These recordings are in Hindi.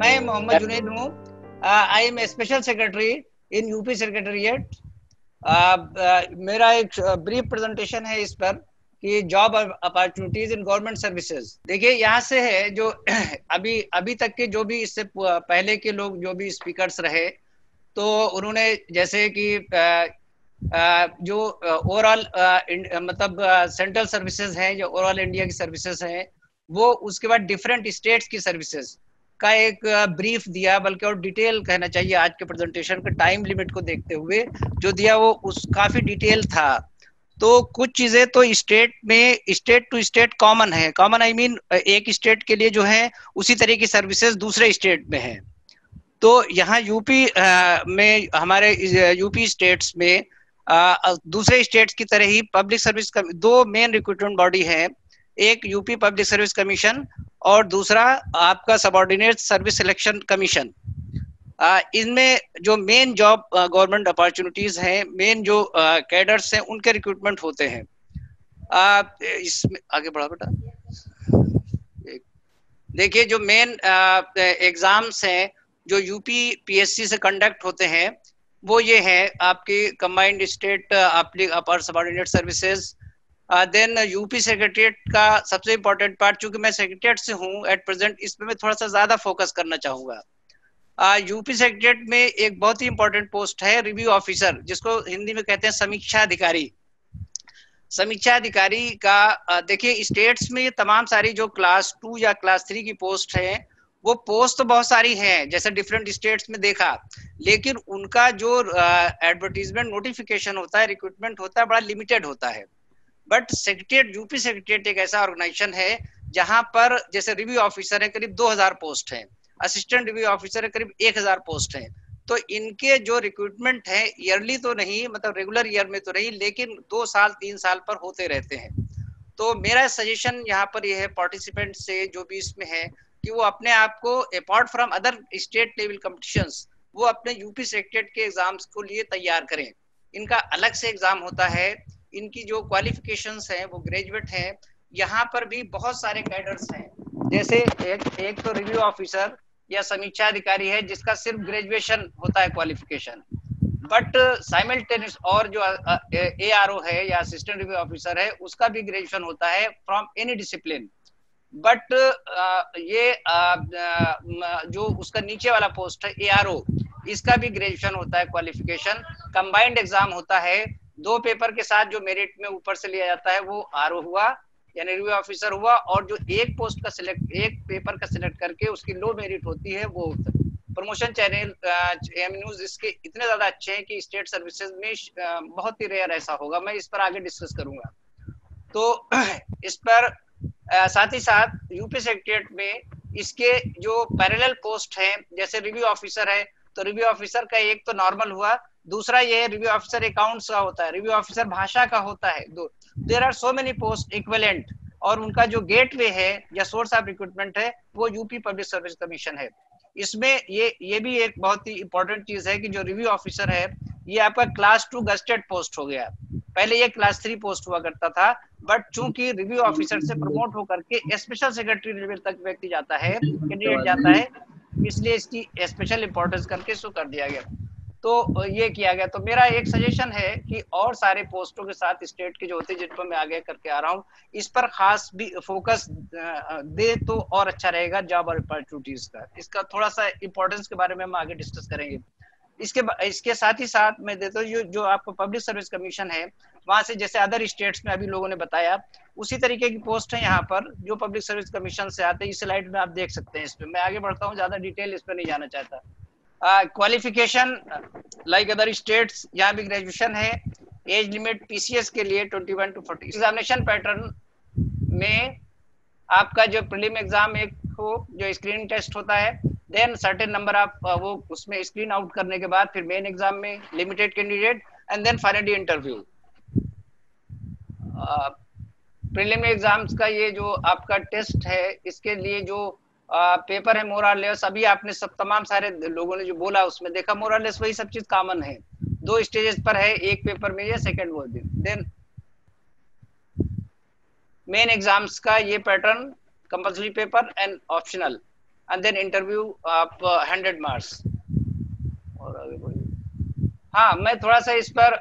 मैं मोहम्मद जुनैद हूँ। I am special secretary in UP secretariat. मेरा एक ब्रीफ प्रेजेंटेशन है इस पर कि job opportunities in government services. देखिए यहाँ से है जो अभी तक के जो भी इससे पहले के लोग जो भी स्पीकर्स रहे, तो उन्होंने जैसे कि जो ओवरऑल मतलब सेंट्रल सर्विसेज हैं, जो ओवरऑल इंडिया की सर्विसेज हैं, वो उसके बाद डिफरेंट स्टेट्स की सर्विसेज का एक ब्रीफ दिया, बल्कि और डिटेल कहना चाहिए आज के प्रेजेंटेशन के टाइम लिमिट को देखते हुए जो दिया वो उस काफी डिटेल था। तो कुछ चीजें तो स्टेट में स्टेट टू स्टेट कॉमन है, कॉमन आई मीन एक स्टेट के लिए जो है उसी तरह की सर्विसेज दूसरे स्टेट में है। तो यहाँ यूपी में हमारे यूपी स्टेट्स में दूसरे स्टेट्स की तरह ही पब्लिक सर्विस दो मेन रिक्रूटमेंट बॉडी है, एक यूपी पब्लिक सर्विस कमीशन और दूसरा आपका सबऑर्डिनेट सर्विस सिलेक्शन कमीशन। इनमें जो मेन जॉब गवर्नमेंट अपॉर्चुनिटीज हैं, मेन जो कैडर्स हैं, उनके रिक्रूटमेंट होते हैं। इसमें आगे बढ़ा बेटा। देखिए जो मेन एग्जाम्स हैं जो यूपी पीएससी से कंडक्ट होते हैं वो ये है आपकी combined state upper subordinate services, then UP secretariat का सबसे इंपॉर्टेंट पार्ट, चूंकि मैं सेक्रेटरीट से हूँ एट प्रेजेंट, इस पे मैं थोड़ा सा ज्यादा फोकस करना चाहूंगा। यूपी सेक्रेटरीट में एक बहुत ही इंपॉर्टेंट पोस्ट है रिव्यू ऑफिसर, जिसको हिंदी में कहते हैं समीक्षा अधिकारी। समीक्षा अधिकारी का देखिए स्टेट्स में तमाम सारी जो क्लास 2 या क्लास 3 की पोस्ट है, वो पोस्ट तो बहुत सारी हैं जैसे डिफरेंट स्टेट्स में देखा, लेकिन उनका जो एडवर्टीजमेंट नोटिफिकेशन होता है, रिक्रूटमेंट होता है, बड़ा लिमिटेड होता है। बट सेक्रेटरीट, यूपी सेक्रेटरीट एक ऐसा ऑर्गेनाइजेशन है जहां पर जैसे रिव्यू ऑफिसर है करीब 2000 पोस्ट है, असिस्टेंट रिव्यू ऑफिसर है करीब 1000 पोस्ट है। तो इनके जो रिक्रूटमेंट है ईयरली तो नहीं, मतलब रेगुलर ईयर में तो नहीं, लेकिन 2 साल 3 साल पर होते रहते हैं। तो मेरा सजेशन यहाँ पर यह है पार्टिसिपेंट से जो भी इसमें है कि वो अपने आप को apart from other state level competitions, वो अपने यूपी सेक्रेटरीट के एग्जाम्स को लिए तैयार करें। इनका अलग से एग्जाम होता है, इनकी जो क्वालिफिकेशंस हैं वो ग्रेजुएट हैं। यहाँ पर भी बहुत सारे कैडर्स हैं, जैसे एक तो रिव्यू ऑफिसर या समीक्षा अधिकारी है जिसका सिर्फ ग्रेजुएशन होता है क्वालिफिकेशन, बट साइमल्टेनियस और जो एआरओ है या असिस्टेंट रिव्यू ऑफिसर है उसका भी ग्रेजुएशन होता है फ्रॉम एनी डिसिप्लिन। बट ये जो उसका नीचे वाला पोस्ट है एआरओ, इसका भी ग्रेजुएशन होता है क्वालिफिकेशन। कंबाइंड एग्जाम होता है, 2 पेपर के साथ जो मेरिट में ऊपर से लिया जाता है वो आरओ हुआ यानी रिव्यू ऑफिसर हुआ, और जो एक पोस्ट का सिलेक्ट, एक पेपर का सिलेक्ट करके उसकी लो मेरिट होती है वो प्रमोशन चैनल एवेन्यूज इसके इतने ज्यादा अच्छे हैं कि स्टेट सर्विसेज में बहुत ही रेयर ऐसा होगा। मैं इस पर आगे डिस्कस करूंगा। तो इस पर साथ ही साथ यूपी सेक्रेटरीट में इसके जो पैरेलल पोस्ट हैं, जैसे रिव्यू ऑफिसर है तो रिव्यू ऑफिसर का एक तो नॉर्मल हुआ, दूसरा ये रिव्यू ऑफिसर अकाउंट्स का होता है, रिव्यू ऑफिसर भाषा का होता है। There are so many post equivalent, और उनका जो गेटवे है या सोर्स ऑफ रिक्रूटमेंट है वो यूपी पब्लिक सर्विस कमीशन है। इसमें ये भी एक बहुत ही इंपॉर्टेंट चीज है कि जो रिव्यू ऑफिसर है ये आपका क्लास 2 गस्टेड पोस्ट हो गया, पहले ये क्लास 3 पोस्ट हुआ करता था, बट चूंकि रिव्यू ऑफिसर से प्रमोट होकर के स्पेशल सेक्रेटरी लेवल तक व्यक्ति जाता है, कैंडिडेट जाता है, इसलिए इसकी स्पेशल इंपॉर्टेंस करके इसको कर दिया गया। तो ये किया गया। तो मेरा एक सजेशन है कि और सारे पोस्टों के साथ स्टेट के जो होते हैं जिन पर मैं आगे करके आ रहा हूँ, इस पर खास भी फोकस दे तो और अच्छा रहेगा जॉब अपॉर्चुनिटीज का। इसका थोड़ा सा इंपॉर्टेंस के बारे में हम आगे डिस्कस करेंगे। इसके साथ ही साथ मैं देता हूँ जो आपका पब्लिक सर्विस कमीशन है, वहां से जैसे अदर स्टेट्स में अभी लोगों ने बताया उसी तरीके की पोस्ट है यहाँ पर जो पब्लिक सर्विस कमीशन से आते हैं। इस स्लाइड में आप देख सकते हैं। इस पे मैं आगे बढ़ता हूँ, ज्यादा डिटेल इस पर नहीं जाना चाहता। क्वालिफिकेशन लाइक अदर स्टेट्स, यहाँ भी ग्रेजुएशन है। एज लिमिट पीसीएस के लिए 21 to 40। एग्जामिनेशन पैटर्न में आपका जो प्रीलिम एग्जाम एक हो जो स्क्रीनिंग टेस्ट होता है, देन सर्टेन नंबर आप वो उसमें स्क्रीन आउट करने के बाद फिर मेन एग्जाम में limited candidate, and then finally interview. Prelim exams का ये जो आपका टेस्ट है, इसके लिए जो पेपर है मोर और लेस, अभी आपने सब तमाम सारे लोगों ने जो बोला उसमें देखा मोर और लेस वही सब चीज कॉमन है। 2 स्टेजेस पर है, एक पेपर में ये, सेकंड वो दिन। देन मेन एग्जाम्स का ये pattern, compulsory paper and optional. And then interview आप 100 मार्क्स। और आगे बढ़िए। हाँ, मैं थोड़ा सा इस पर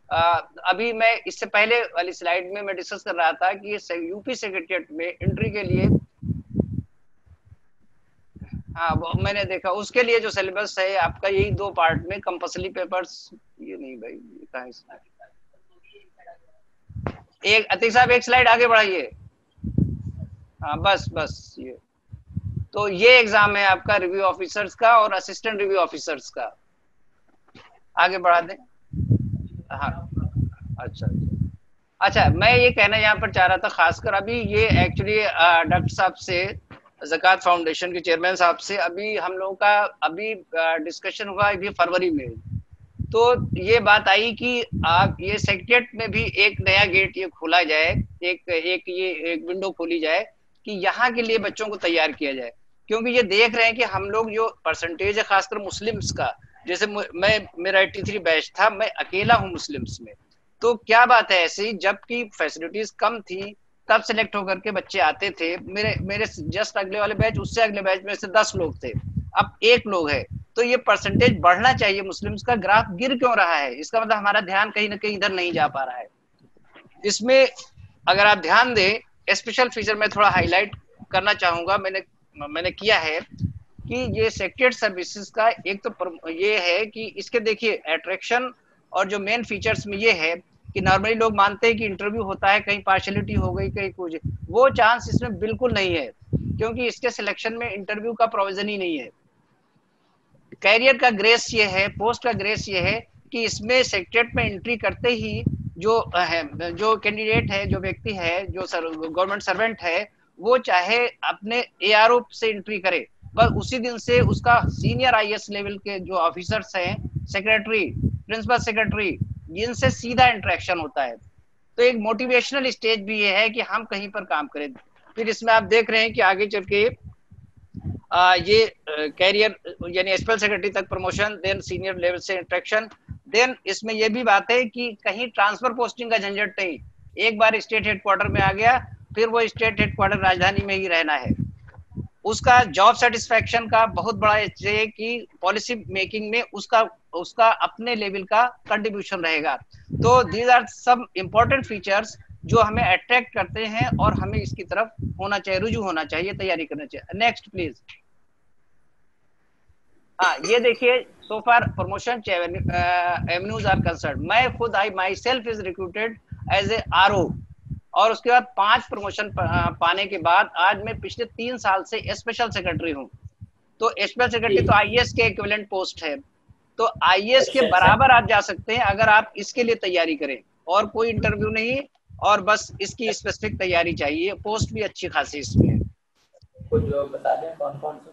अभी मैं इससे पहले वाली स्लाइड में मैं डिस्कस कर रहा था कि यूपी सेक्रेटरिएट में एंट्री के लिए, हाँ वो मैंने देखा उसके लिए जो सिलेबस है आपका यही 2 पार्ट में कंपल्सरी पेपर्स। ये नहीं भाई, ये कहाँ है? एक अतीक साहब एक स्लाइड आगे बढ़ाइए। हाँ बस बस ये, तो ये एग्जाम है आपका रिव्यू ऑफिसर्स का और असिस्टेंट रिव्यू ऑफिसर्स का। आगे बढ़ा दें। हाँ अच्छा अच्छा, मैं ये कहना यहाँ पर चाह रहा था खासकर अभी ये एक्चुअली डॉक्टर साहब से, ज़कात फाउंडेशन के चेयरमैन साहब से अभी हम लोगों का अभी डिस्कशन हुआ अभी फरवरी में। तो ये बात आई कि आप ये सेक्रेटरिएट में भी एक नया गेट ये खोला जाए, एक विंडो खोली जाए कि यहाँ के लिए बच्चों को तैयार किया जाए। क्योंकि ये देख रहे हैं कि हम लोग जो परसेंटेज है खासकर मुस्लिम्स का, जैसे मैं मेरा 83 बैच था, मैं अकेला हूँ मुस्लिम्स में। तो क्या बात है ऐसी, जबकि फैसिलिटीज कम थी तब सिलेक्ट होकर के बच्चे आते थे। मेरे मेरे जस्ट अगले वाले बैच, उससे अगले बैच में से 10 लोग थे, अब 1 लोग है। तो ये परसेंटेज बढ़ना चाहिए। मुस्लिम्स का ग्राफ गिर क्यों रहा है? इसका मतलब हमारा ध्यान कहीं ना कहीं इधर नहीं जा पा रहा है। इसमें अगर आप ध्यान दें, स्पेशल फीचर में थोड़ा हाईलाइट करना चाहूंगा, मैंने किया है कि ये सेक्रेटरिएट सर्विसेज का एक तो ये है कि इसके देखिए अट्रैक्शन और जो मेन फीचर्स में ये है कि नॉर्मली लोग मानते हैं कि इंटरव्यू होता है, कहीं पार्शलिटी हो गई, कहीं कुछ, वो चांस इसमें बिल्कुल नहीं है, क्योंकि इसके सिलेक्शन में इंटरव्यू का प्रोविजन ही नहीं है। कैरियर का ग्रेस ये है, पोस्ट का ग्रेस ये है कि इसमें सेक्रेटरिएट में एंट्री करते ही जो है, जो कैंडिडेट है, जो व्यक्ति है, जो गवर्नमेंट सर्वेंट है, वो चाहे अपने एआरओ से एंट्री करे, बस उसी दिन से उसका सीनियर आईएएस लेवल के जो ऑफिसर्स हैं, सेक्रेटरी, प्रिंसिपल सेक्रेटरी, इनसे सीधा इंटरेक्शन होता है। तो एक मोटिवेशनल स्टेज भी ये है कि हम कहीं पर काम करें। फिर इसमें आप देख रहे हैं कि आगे चल के ये कैरियर यानी स्पेशल सेक्रेटरी तक प्रमोशन, देन सीनियर लेवल से इंट्रैक्शन, देन इसमें ये भी बात है कि कहीं ट्रांसफर पोस्टिंग का झंझट नहीं। एक बार स्टेट हेडक्वार्टर में आ गया, फिर वो स्टेट हेडक्वार्टर राजधानी में ही रहना है। उसका जॉब सेटिस्फैक्शन का बहुत बड़ा है कि पॉलिसी मेकिंग में उसका उसका अपने लेवल का कंट्रीब्यूशन रहेगा। तो these are some important features जो हमें अट्रैक्ट करते हैं और हमें इसकी तरफ होना चाहिए, रुजू होना चाहिए, तैयारी करना चाहिए। Next please. हाँ ये देखिए, so far promotion avenues are concern. मैं खुद I myself is recruited as a RO, और उसके बाद 5 प्रमोशन पाने के बाद आज मैं पिछले 3 साल से स्पेशल सेक्रेटरी हूँ। तो स्पेशल सेक्रेटरी तो आईएएस के इक्विवेलेंट पोस्ट है, तो आईएएस के बराबर आप जा सकते हैं अगर आप इसके लिए तैयारी करें, और कोई इंटरव्यू नहीं, और बस इसकी स्पेसिफिक तैयारी चाहिए। पोस्ट भी अच्छी खासी इसमें है। कुछ बता दें कौन कौन से।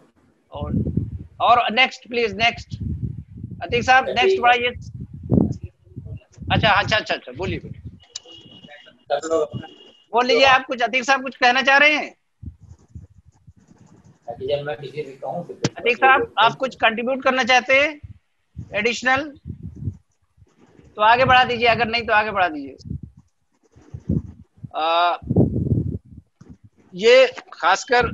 और नेक्स्ट प्लीज, नेक्स्ट अतीक साहब, नेक्स्ट बढ़ाइए। अच्छा बोलिए बोल लीजिए आप कुछ। अतीक साहब कुछ कहना चाह रहे हैं? अतीक साहब आप कुछ कंट्रीब्यूट करना चाहते हैं एडिशनल, तो आगे बढ़ा दीजिए, अगर नहीं तो आगे बढ़ा दीजिए। ये खासकर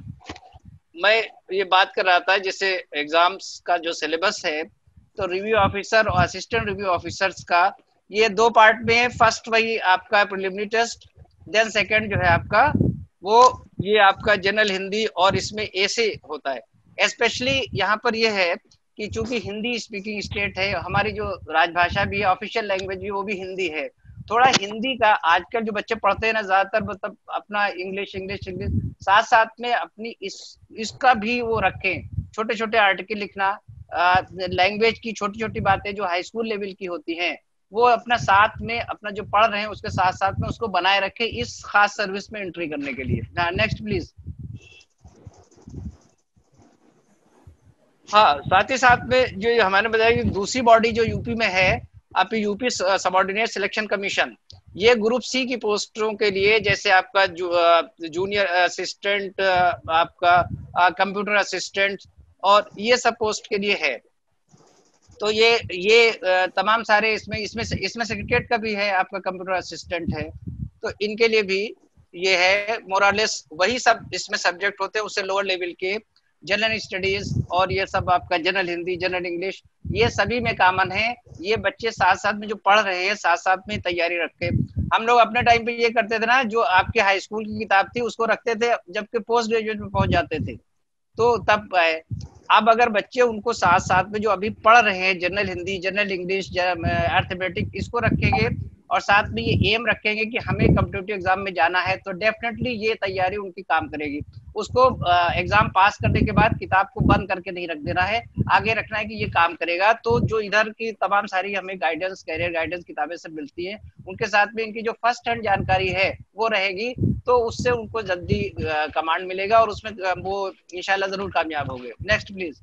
मैं ये बात कर रहा था, जैसे एग्जाम्स का जो सिलेबस है, तो रिव्यू ऑफिसर और असिस्टेंट रिव्यू ऑफिसर्स का ये 2 पार्ट में है। फर्स्ट वही आपका प्रिलिमिनरी टेस्ट, देन सेकंड जो है आपका वो ये आपका जनरल हिंदी, और इसमें ऐसे होता है। स्पेशली यहाँ पर ये है कि चूंकि हिंदी स्पीकिंग स्टेट है, हमारी जो राजभाषा भी है, ऑफिशियल लैंग्वेज भी वो भी हिंदी है, थोड़ा हिंदी का आजकल जो बच्चे पढ़ते हैं ना ज्यादातर, मतलब अपना इंग्लिश साथ साथ में अपनी इसका भी वो रखें, छोटे छोटे आर्टिकल लिखना, लैंग्वेज की छोटी छोटी बातें जो हाई स्कूल लेवल की होती हैं वो अपना साथ में, अपना जो पढ़ रहे हैं उसके साथ साथ में उसको बनाए रखें इस खास सर्विस में एंट्री करने के लिए। Next please. हाँ, साथ ही साथ में जो हमारे बताया कि दूसरी बॉडी जो यूपी में है, आपकी यूपी सबऑर्डिनेट सिलेक्शन कमीशन, ये ग्रुप सी की पोस्टों के लिए, जैसे आपका जूनियर असिस्टेंट, आपका कंप्यूटर असिस्टेंट, और ये सब पोस्ट के लिए है। तो ये तमाम सारे इसमें सेक्रेटरिएट का भी है, आपका कंप्यूटर असिस्टेंट है, तो इनके लिए भी ये है। मोरालेस वही सब इसमें सब्जेक्ट होते हैं, उससे लोअर लेवल के जनरल स्टडीज और ये सब आपका जनरल हिंदी, जनरल इंग्लिश, ये सभी में कॉमन है। ये बच्चे साथ साथ में जो पढ़ रहे हैं साथ साथ में तैयारी रखे। हम लोग अपने टाइम पे ये करते थे ना, जो आपके हाई स्कूल की किताब थी उसको रखते थे, जबकि पोस्ट ग्रेजुएट में पहुंच जाते थे तो तब अब अगर बच्चे उनको साथ साथ में जो अभी पढ़ रहे हैं general Hindi, general English, arithmetic, इसको रखेंगे और साथ में ये एम रखेंगे कि हमें कम्पिटिटिव एग्जाम में जाना है, तो डेफिनेटली ये तैयारी उनकी काम करेगी। उसको एग्जाम पास करने के बाद किताब को बंद करके नहीं रख देना है, आगे रखना है कि ये काम करेगा। तो जो इधर की तमाम सारी हमें गाइडेंस, कैरियर गाइडेंस किताबें सब मिलती हैं, उनके साथ में इनकी जो फर्स्ट हैंड जानकारी है वो रहेगी, तो उससे उनको जल्दी कमांड मिलेगा और उसमें वो इंशाल्लाह जरूर कामयाब होंगे। Next please.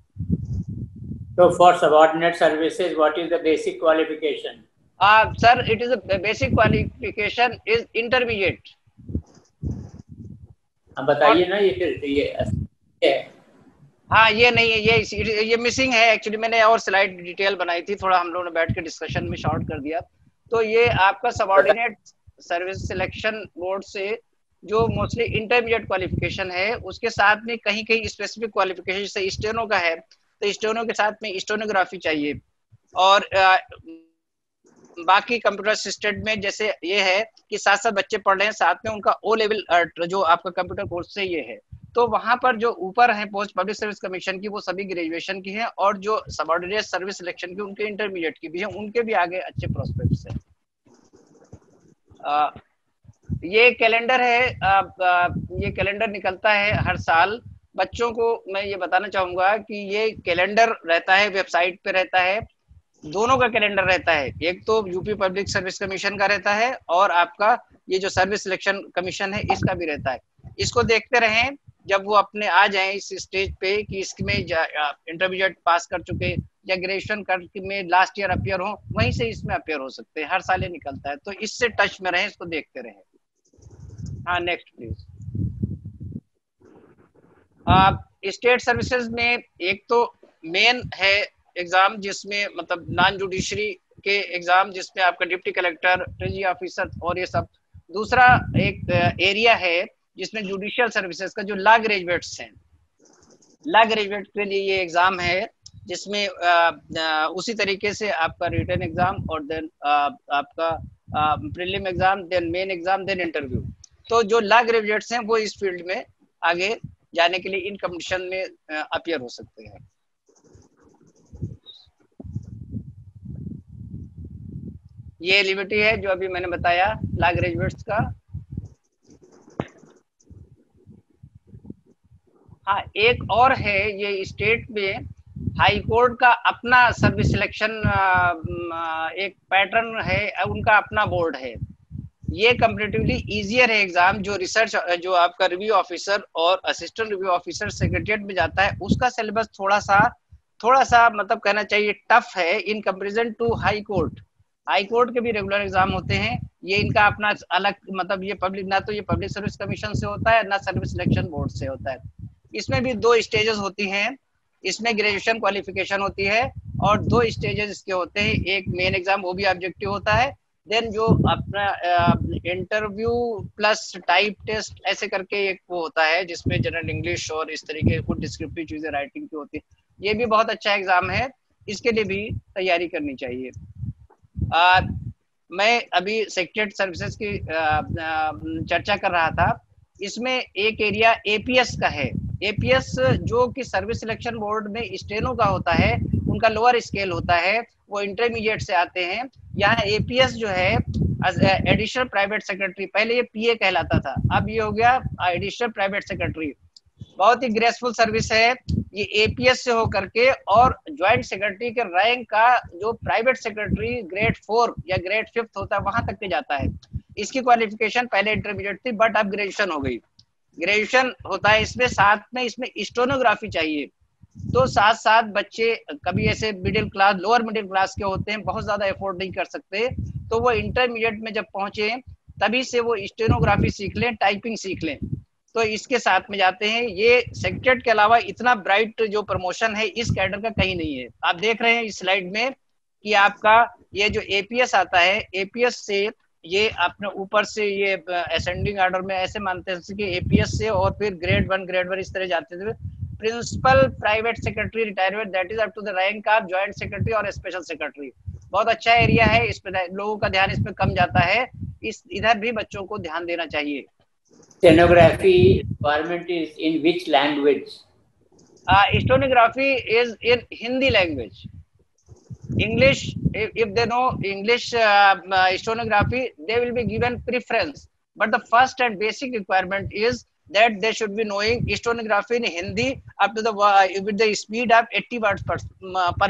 So for subordinate services, what is the basic qualification? Sir, it is a basic qualification is intermediate. बताइए ना, ये हाँ ये नहीं है, ये मिसिंग है एक्चुअली। मैंने और स्लाइड डिटेल बनाई थी, थोड़ा हम लोगों ने बैठ के डिस्कशन में शॉर्ट कर दिया। तो ये आपका सबऑर्डिनेट सर्विस सिलेक्शन बोर्ड से जो मोस्टली इंटरमीडिएट क्वालिफिकेशन है, उसके साथ में कहीं कहीं स्पेसिफिक क्वालिफिकेशन, जैसे स्टेनो का है तो स्टेनो के साथ में स्टेनोग्राफी चाहिए, और बाकी कंप्यूटर असिस्टेंट में जैसे ये है कि साथ साथ बच्चे पढ़ रहे हैं, साथ में उनका ओ लेवल जो आपका कंप्यूटर कोर्स से ये है, तो वहां पर जो ऊपर है पोस्ट पब्लिक सर्विस कमीशन की, वो सभी ग्रेजुएशन की है, और जो सबऑर्डिनेट सर्विस सिलेक्शन की उनके इंटरमीडिएट की भी है, उनके भी आगे अच्छे प्रोस्पेक्ट्स है। ये कैलेंडर है, ये कैलेंडर निकलता है हर साल। बच्चों को मैं ये बताना चाहूंगा कि ये कैलेंडर रहता है, वेबसाइट पे रहता है, दोनों का कैलेंडर रहता है। एक तो यूपी पब्लिक सर्विस कमीशन का रहता है, और आपका ये जो सर्विस सिलेक्शन कमीशन है इसका भी रहता है। इसको देखते रहें, जब वो अपने आ जाए इस स्टेज पे कि इसमें इंटरमीडिएट पास कर चुके या ग्रेजुएशन कर में लास्ट ईयर अपियर हो, वहीं से इसमें अपियर हो सकते हैं, हर साल ये निकलता है। तो इससे टच में रहें, इसको देखते रहें। हाँ नेक्स्ट प्लीज। स्टेट सर्विसेज में एक तो मेन है एग्जाम, जिसमें मतलब नॉन जुडिशरी के एग्जाम, जिसमें आपका डिप्टी कलेक्टर, ट्रेजरी ऑफिसर और ये सब। दूसरा एक एरिया है जिसमें जुडिशियल सर्विसेज का जो लॉ ग्रेजुएट्स हैं, लॉ ग्रेजुएट के लिए ये एग्जाम है, जिसमें उसी तरीके से आपका रिटन एग्जाम और देन आपका prelim exam, then main exam, then interview. तो जो लॉ ग्रेजुएट्स हैं वो इस फील्ड में आगे जाने के लिए इन कंपटीशन में अपीयर हो सकते हैं। ये एलिजिबिलिटी है जो अभी मैंने बताया लॉ ग्रेजुएट्स का। हाँ एक और है, ये स्टेट में हाई कोर्ट का अपना सर्विस सिलेक्शन एक पैटर्न है, उनका अपना बोर्ड है। ये कंपैरेटिवली इजियर है एग्जाम, जो रिसर्च जो आपका रिव्यू ऑफिसर और असिस्टेंट रिव्यू ऑफिसर सेक्रेटरिएट में जाता है, उसका सिलेबस थोड़ा सा मतलब कहना चाहिए टफ है in comparison to high court. High court के भी रेगुलर एग्जाम होते हैं, ये इनका अपना अलग, मतलब ये पब्लिक, ना तो ये पब्लिक सर्विस कमीशन से होता है ना सर्विस सिलेक्शन बोर्ड से होता है। इसमें भी 2 स्टेजेस होती हैं, इसमें ग्रेजुएशन क्वालिफिकेशन होती है और 2 स्टेजेस इसके होते हैं। एक मेन एग्जाम, वो भी ऑब्जेक्टिव होता है, देन जो अपना इंटरव्यू प्लस टाइप टेस्ट ऐसे करके एक वो होता है, जिसमें जनरल इंग्लिश और इस तरीके कुछ डिस्क्रिप्टिव चीजें राइटिंग की होती है। ये भी बहुत अच्छा एग्जाम है, इसके लिए भी तैयारी करनी चाहिए। मैं अभी सेक्रेटरीट सर्विसेज की चर्चा कर रहा था, इसमें एक एरिया एपीएस का है। एपीएस जो कि सर्विस सिलेक्शन बोर्ड में स्टेनो का होता है, उनका लोअर स्केल होता है, वो इंटरमीडिएट से आते हैं। यहाँ एपीएस जो है एडिशनल प्राइवेट सेक्रेटरी, पहले ये पीए कहलाता था, अब ये हो गया एडिशनल प्राइवेट सेक्रेटरी। बहुत ही ग्रेसफुल सर्विस है ये एपीएस से होकर के, और ज्वाइंट सेक्रेटरी के रैंक का जो प्राइवेट सेक्रेटरी ग्रेड 4 या ग्रेड 5 होता है वहां तक के जाता है। इसकी क्वालिफिकेशन पहले इंटरमीडिएट थी, बट अब ग्रेजुएशन हो गई। ग्रेजुएशन होता है इसमें, साथ में इसमें स्टेनोग्राफी चाहिए। तो साथ साथ बच्चे कभी ऐसे middle class, lower middle class के होते हैं, बहुत ज्यादा एफोर्ड नहीं कर सकते, तो वो इंटरमीडिएट में जब पहुंचे तभी से वो स्टेनोग्राफी सीख लें, टाइपिंग सीख लें, तो इसके साथ में जाते हैं। ये सेक्रेटरीट के अलावा इतना ब्राइट जो प्रमोशन है इस कैडर का कहीं नहीं है। आप देख रहे हैं इस स्लाइड में कि आपका ये जो एपीएस आता है, एपीएस से ये अपने ऊपर से ये असेंडिंग ऑर्डर में ऐसे मानते हैं कि एपीएस से और फिर ग्रेड 1 इस तरह जाते थे। Principal private secretary retirement, that is up to the rank of joint secretary और स्पेशल सेक्रेटरी। बहुत अच्छा एरिया है, इस पे लोगों का ध्यान इसमें कम जाता है, इधर भी बच्चों को ध्यान देना चाहिए। Stenography requirement is in which language? Stenography is in Hindi language. English, if they know English stenography, they will be given preference. But the first and basic requirement is that they should be knowing stenography in Hindi up to the with the speed of 80 words per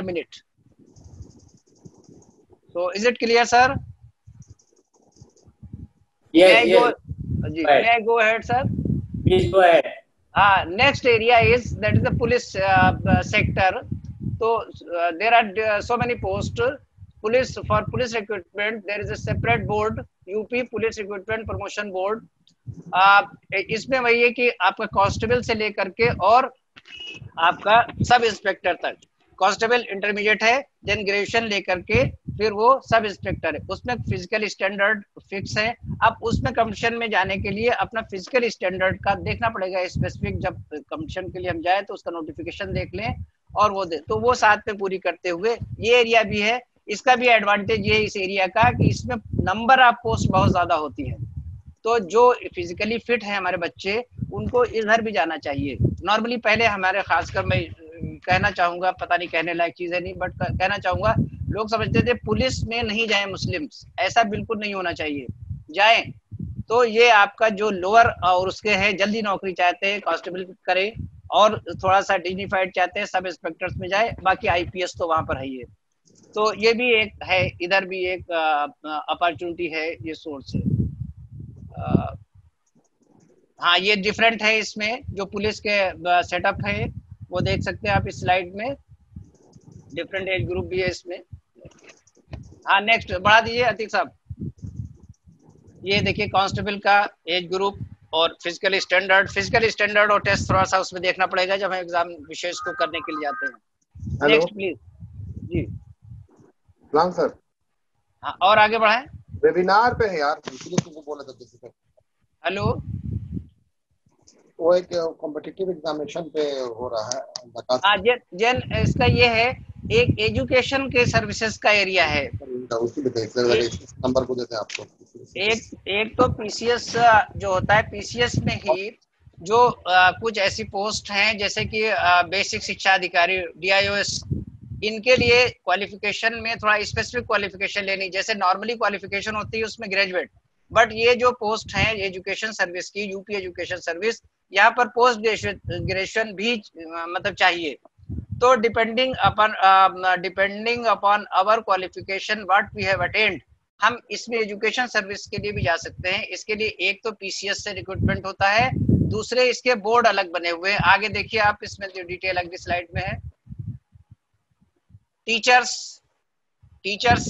minute. So, is it clear, sir? Yes, may I go ahead, sir? Please go ahead. Next area is, that is the police sector. So there are so many posts. For police recruitment, there is a separate board, UP Police Recruitment Promotion Board. इसमें वही है कि आपका कांस्टेबल से लेकर के और आपका सब इंस्पेक्टर तक, कांस्टेबल इंटरमीडिएट है, देन ग्रेजुएशन लेकर के फिर वो सब इंस्पेक्टर है, उसमें फिजिकल स्टैंडर्ड फिक्स है। अब उसमें कंपटीशन में जाने के लिए अपना फिजिकल स्टैंडर्ड का देखना पड़ेगा स्पेसिफिक, जब कंपटीशन के लिए हम जाए तो उसका नोटिफिकेशन देख लें और वो दे, तो वो साथ में पूरी करते हुए ये एरिया भी है। इसका भी एडवांटेज ये इस एरिया का कि इसमें नंबर ऑफ पोस्ट बहुत ज्यादा होती है, तो जो फिजिकली फिट है हमारे बच्चे, उनको इधर भी जाना चाहिए। नॉर्मली पहले हमारे, खासकर मैं कहना चाहूंगा, पता नहीं कहने लायक चीज है नहीं, बट कहना चाहूंगा, लोग समझते थे पुलिस में नहीं जाए मुस्लिम्स, ऐसा बिल्कुल नहीं होना चाहिए। जाए तो ये आपका जो लोअर और उसके है, जल्दी नौकरी चाहते हैं कांस्टेबल करे, और थोड़ा सा डिग्निफाइड चाहते हैं सब इंस्पेक्टर्स में जाए, बाकी आईपीएस तो वहां पर है ही है। तो ये भी एक है, इधर भी एक अपॉर्चुनिटी है, ये सोर्स है। हाँ, ये डिफरेंट है, इसमें जो पुलिस के सेटअप है वो देख सकते हैं आप इस स्लाइड में, डिफरेंट एज ग्रुप भी है इसमें। हाँ, नेक्स्ट बढ़ा दीजिए अतीक साहब। ये देखिए कांस्टेबल का एज ग्रुप और फिजिकल स्टैंडर्ड और टेस्ट थोड़ा सा उसमें देखना पड़ेगा जब हम एग्जाम विशेष को करने के लिए जाते हैं। Next please ji. सर हाँ, और आगे बढ़ाएं। वेबिनार पे है यार, इसलिए तुमको बोला था किसी पे। हेलो, वो एक कॉम्पिटिटिव एग्जामिनेशन पे हो रहा है। हाँ, जन इसका ये है, एक एजुकेशन के सर्विसेज का एरिया है, उसी पे देख इस नंबर को देते हैं आपको। एक तो पीसीएस जो होता है, पीसीएस में ही जो कुछ ऐसी पोस्ट हैं जैसे कि बेसिक शिक्षा अधिकारी, डीआईओएस, इनके लिए क्वालिफिकेशन में थोड़ा स्पेसिफिक क्वालिफिकेशन लेनी, जैसे नॉर्मली क्वालिफिकेशन होती है उसमें ग्रेजुएट, बट ये जो पोस्ट है एजुकेशन सर्विस की, यूपी एजुकेशन सर्विस, यहाँ पर पोस्ट ग्रेजुएशन भी मतलब चाहिए। तो depending upon our qualification what we have attend, हम इसमें एजुकेशन सर्विस के लिए भी जा सकते हैं। इसके लिए एक तो पीसीएस से रिक्रूटमेंट होता है, दूसरे इसके बोर्ड अलग बने हुए हैं। आगे देखिए आप, इसमें जो डिटेल अगली स्लाइड में है। टीचर्स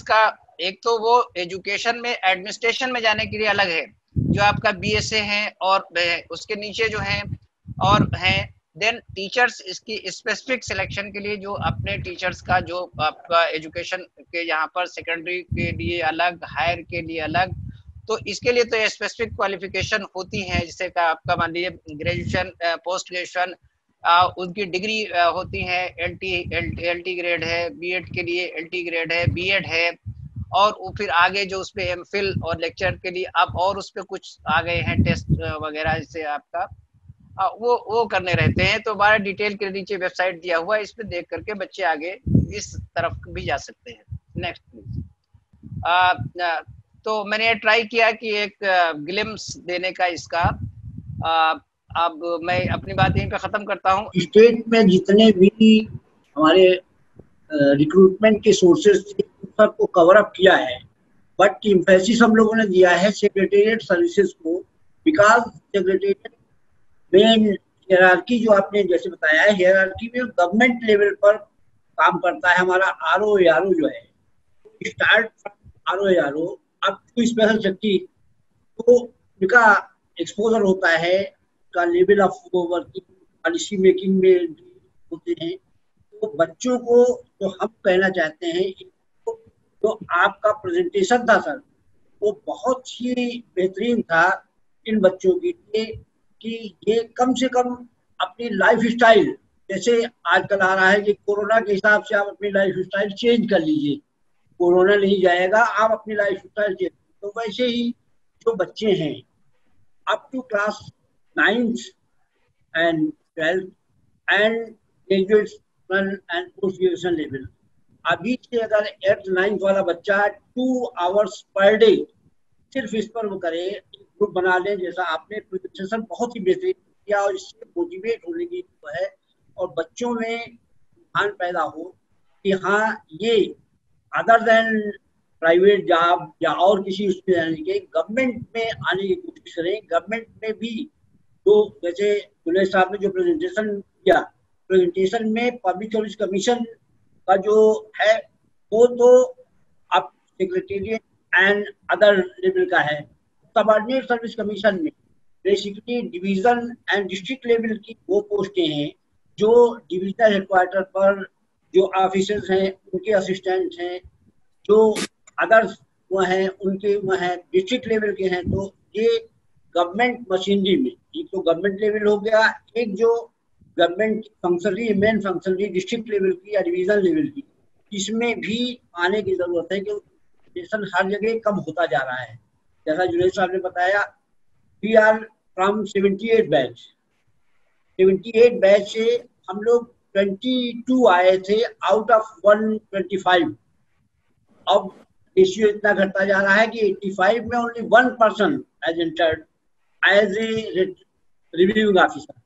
का एक तो वो एजुकेशन में, एडमिनिस्ट्रेशन में जाने के लिए अलग है, जो आपका बीएसए है और उसके नीचे जो है और हैं। देन टीचर्स, इसकी स्पेसिफिक सिलेक्शन के लिए जो अपने टीचर्स का जो आपका एजुकेशन के यहाँ पर सेकेंडरी के लिए अलग, हायर के लिए अलग, तो इसके लिए तो स्पेसिफिक क्वालिफिकेशन होती है, जैसे का आपका मान लीजिए ग्रेजुएशन, पोस्ट ग्रेजुएशन, उनकी डिग्री होती है, एलटी ग्रेड है, बीएड के लिए एलटी ग्रेड है, बीएड है, और वो फिर आगे जो उस पे एमफिल और लेक्चर के लिए अब और उस पे कुछ आ गए हैं टेस्ट वगैरह, जैसे आपका वो करने रहते हैं। तो हमारा डिटेल के नीचे वेबसाइट दिया हुआ है, इस पे देख करके बच्चे आगे इस तरफ भी जा सकते हैं। Next please. तो मैंने ट्राई किया कि एक ग्लिम्स देने का इसका। अब मैं अपनी बात यहीं पे खत्म करता हूँ। स्टेट में जितने भी हमारे रिक्रूटमेंट के सोर्सेज सबको कवर अप किया है, बट इम्फेसिस हम लोगों ने दिया है सेक्रेटेरिएट सर्विसेज को, बिकॉज सेक्रेटेरिएट मेन हायरार्की जो आपने जैसे बताया है, हायरार्की में गवर्नमेंट लेवल पर काम करता है। हमारा आरओ जो है, स्टार्ट आरओ अब टू स्पेशल सेक्रेटरी, तो उनका एक्सपोजर होता है, का level of working policy making में होते हैं। तो बच्चों को जो हम कहना चाहते हैं, तो आपका प्रेजेंटेशन था सर, वो बहुत ही बेहतरीन था इन बच्चों के लिए, कि ये कम से कम अपनी लाइफ स्टाइल जैसे आजकल आ रहा है कि कोरोना के हिसाब से आप अपनी लाइफ स्टाइल चेंज कर लीजिए, कोरोना नहीं जाएगा, आप अपनी लाइफ स्टाइल चेंज। तो वैसे ही जो बच्चे हैं up to class 9th and 12th and graduation and post graduation level, अभी से अगर 8th 9th वाला बच्चा 2 आवर्स पर डे सिर्फ इस पर वो करे, ग्रुप बना ले, जैसा आपने प्रेजेंटेशन बहुत ही बेहतरीन किया, और इससे मोटिवेट होने की है और बच्चों में ध्यान पैदा हो कि हाँ ये अदर देन प्राइवेट जॉब या और किसी उसमें जाने के, गवर्नमेंट में आने की कोशिश करें। गवर्नमेंट में भी तो जैसे जुनेद साहब ने जो प्रेजेंटेशन किया, प्रेजेंटेशन में पब्लिक सर्विस कमीशन का जो है वो तो अब सेक्रेटेरिएट एंड अदर लेवल का है। सबऑर्डिनेट सर्विस कमीशन में basically division and district level की वो पोस्टें हैं, जो डिविजनल हेडक्वार्टर पर जो ऑफिसर्स हैं उनके असिस्टेंट हैं, जो अदर्स वो हैं उनके वो हैं डिस्ट्रिक्ट लेवल के हैं। तो ये गवर्नमेंट मशीनरी में एक तो गवर्नमेंट लेवल हो गया, एक जो government functionary main functionary district level की या डिवीजन लेवल की, इसमें भी आने की जरूरत है कि हर जगह कम होता जा रहा है। जैसा जुनेद साहब ने बताया, वी आर फ्रॉम 78 बैच से हम लोग 22 आए थे आउट ऑफ 125। अब रेशियो इतना घटता जा रहा है कि 85 में only 1% has entered as a reviewing officer.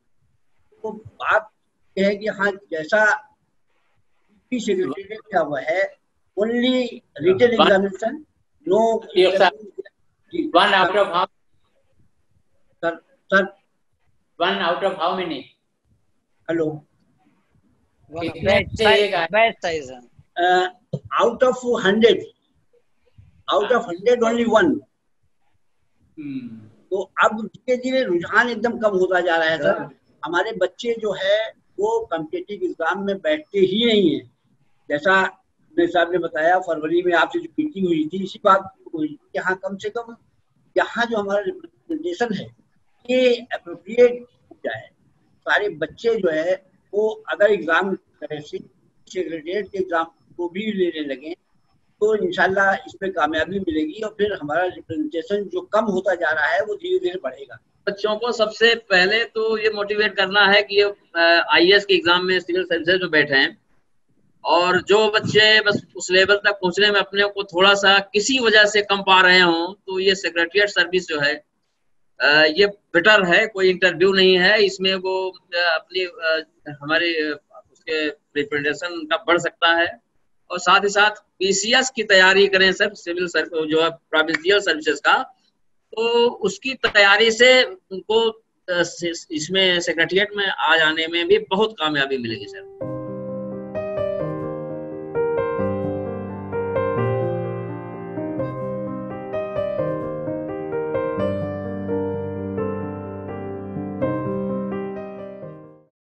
तो बात यह है कि हाँ, जैसा सेक्रेटरी क्या हुआ है, only written examination, no one out of how sir one out of how many? hello batch size out of 100 only 1। तो अब धीरे धीरे रुझान एकदम कम होता जा रहा है सर। हमारे बच्चे जो है वो कॉम्पिटिटिव एग्जाम में बैठते ही नहीं है। जैसा साहब ने बताया, फरवरी में आपसे जो मीटिंग हुई थी, इसी बात हुई, यहाँ कम से कम यहाँ जो हमारा रिप्रेजेंटेशन है ये अप्रोप्रिएट हो जाए। सारे बच्चे जो है वो अगर एग्जाम सेक्रेटरीट के एग्जाम को भी लेने लगे तो इंशाल्लाह इसमें कामयाबी मिलेगी और फिर हमारा रिप्रेजेंटेशन जो कम होता जा रहा है वो धीरे धीरे बढ़ेगा। बच्चों को सबसे पहले तो ये मोटिवेट करना है कि ये IAS के एग्जाम में सिविल सर्विसेज में बैठे हैं, और जो बच्चे बस उस लेवल तक पहुंचने में अपने को थोड़ा सा किसी वजह से कम पा रहे हों, तो ये सेक्रेटरीट सर्विस जो है ये बेटर है, कोई इंटरव्यू नहीं है इसमें। वो अपनी हमारे उसके रिप्रेजेंटेशन का बढ़ सकता है, और साथ ही साथ PCS की तैयारी करें सर, सिविल सर्विस जो है प्रोविंशियल सर्विसेज का, तो उसकी तैयारी से उनको इसमें सेक्रेटरीट में आ जाने में भी बहुत कामयाबी मिलेगी सर।